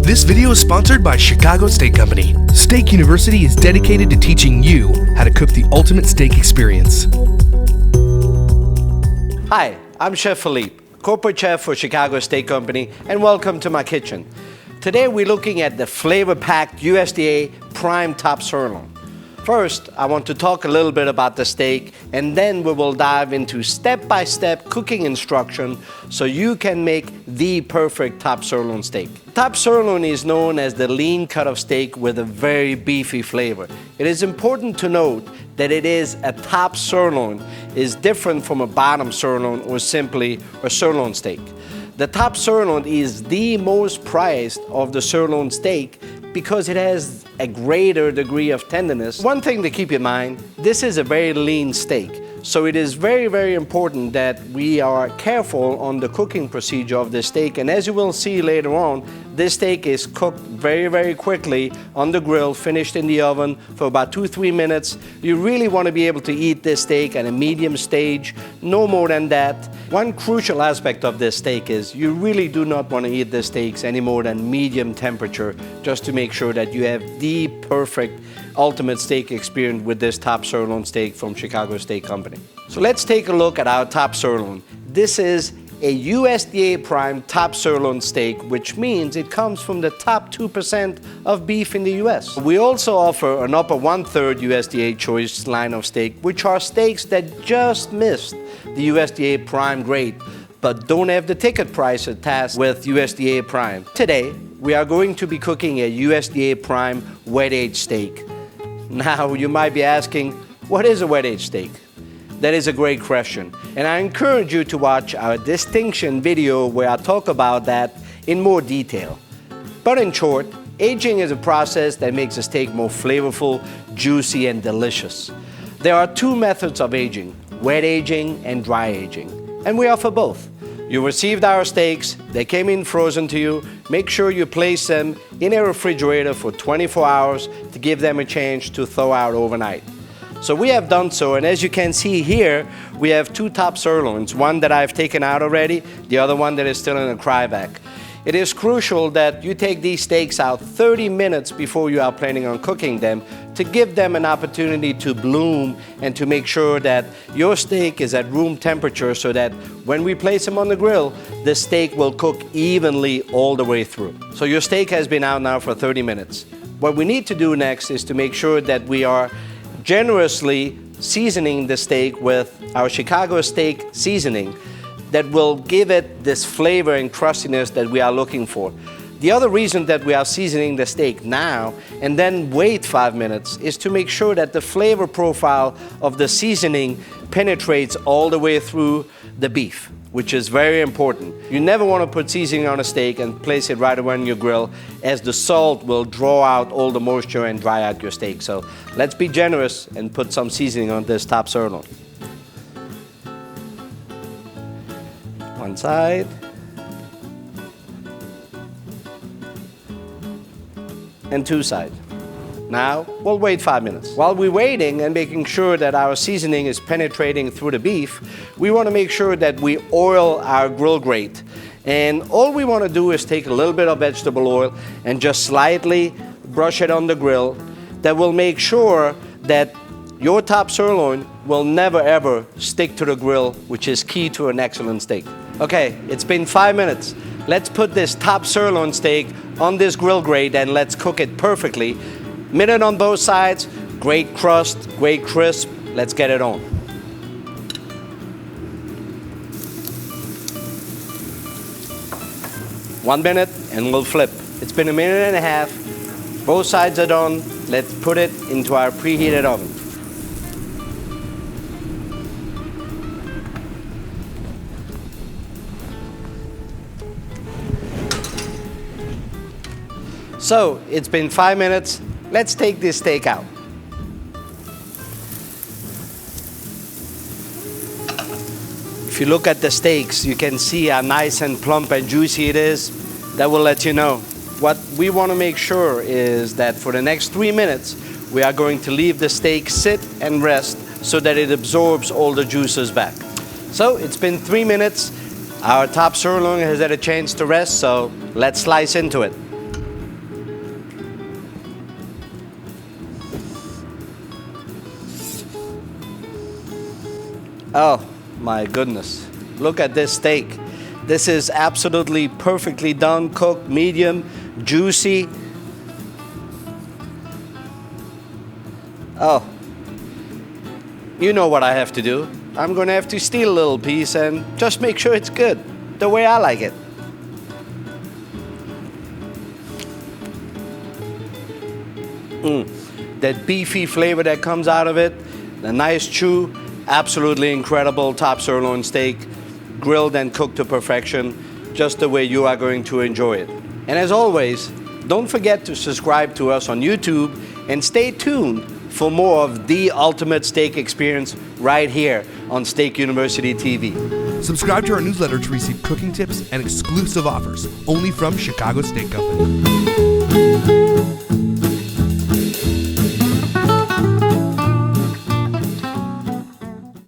This video is sponsored by Chicago Steak Company. Steak University is dedicated to teaching you how to cook the ultimate steak experience. Hi, I'm Chef Philippe, corporate chef for Chicago Steak Company, and welcome to my kitchen. Today we're looking at the flavor-packed USDA Prime Top Sirloin. First, I want to talk a little bit about the steak, and then we will dive into step-by-step cooking instruction so you can make the perfect top sirloin steak. Top sirloin is known as the lean cut of steak with a very beefy flavor. It is important to note that it is a top sirloin is different from a bottom sirloin or simply a sirloin steak. The top sirloin is the most prized of the sirloin steak because it has a greater degree of tenderness. One thing to keep in mind, this is a very lean steak. So it is very, very important that we are careful on the cooking procedure of this steak. And as you will see later on, this steak is cooked very, very quickly on the grill, finished in the oven for about 2-3 minutes. You really want to be able to eat this steak at a medium stage, no more than that. One crucial aspect of this steak is you really do not want to eat the steaks any more than medium temperature, just to make sure that you have the perfect ultimate steak experience with this top sirloin steak from Chicago Steak Company. So let's take a look at our top sirloin. This is a USDA Prime top sirloin steak, which means it comes from the top 2% of beef in the US. We also offer an upper 1/3 USDA choice line of steak, which are steaks that just missed the USDA Prime grade, but don't have the ticket price attached with USDA Prime. Today, we are going to be cooking a USDA Prime wet-aged steak. Now, you might be asking, what is a wet-aged steak? That is a great question, and I encourage you to watch our distinction video where I talk about that in more detail. But in short, aging is a process that makes a steak more flavorful, juicy, and delicious. There are two methods of aging, wet aging and dry aging, and we offer both. You received our steaks, they came in frozen to you. Make sure you place them in a refrigerator for 24 hours to give them a chance to thaw out overnight. So we have done so, and as you can see here, we have two top sirloins, one that I've taken out already, the other one that is still in a cryovac. It is crucial that you take these steaks out 30 minutes before you are planning on cooking them to give them an opportunity to bloom and to make sure that your steak is at room temperature so that when we place them on the grill, the steak will cook evenly all the way through. So your steak has been out now for 30 minutes. What we need to do next is to make sure that we are generously seasoning the steak with our Chicago steak seasoning that will give it this flavor and crustiness that we are looking for. The other reason that we are seasoning the steak now and then wait 5 minutes is to make sure that the flavor profile of the seasoning penetrates all the way through the beef, which is very important. You never want to put seasoning on a steak and place it right away on your grill, as the salt will draw out all the moisture and dry out your steak. So let's be generous and put some seasoning on this top sirloin. One side. And two sides. Now, we'll wait 5 minutes. While we're waiting and making sure that our seasoning is penetrating through the beef, we want to make sure that we oil our grill grate. And all we want to do is take a little bit of vegetable oil and just slightly brush it on the grill. That will make sure that your top sirloin will never ever stick to the grill, which is key to an excellent steak. Okay, it's been 5 minutes. Let's put this top sirloin steak on this grill grate and let's cook it perfectly. Minute on both sides, great crust, great crisp. Let's get it on. One minute and we'll flip. It's been a minute and a half. Both sides are done. Let's put it into our preheated oven. So, it's been 5 minutes. Let's take this steak out. If you look at the steaks, you can see how nice and plump and juicy it is. That will let you know. What we want to make sure is that for the next 3 minutes, we are going to leave the steak sit and rest so that it absorbs all the juices back. So it's been 3 minutes. Our top sirloin has had a chance to rest, so let's slice into it. Oh my goodness. Look at this steak. This is absolutely perfectly done, cooked, medium, juicy. Oh, you know what I have to do. I'm gonna have to steal a little piece and just make sure it's good, the way I like it. That beefy flavor that comes out of it, the nice chew, absolutely incredible top sirloin steak, grilled and cooked to perfection, just the way you are going to enjoy it. And as always, don't forget to subscribe to us on YouTube and stay tuned for more of the ultimate steak experience right here on Steak University TV. Subscribe to our newsletter to receive cooking tips and exclusive offers only from Chicago Steak Company.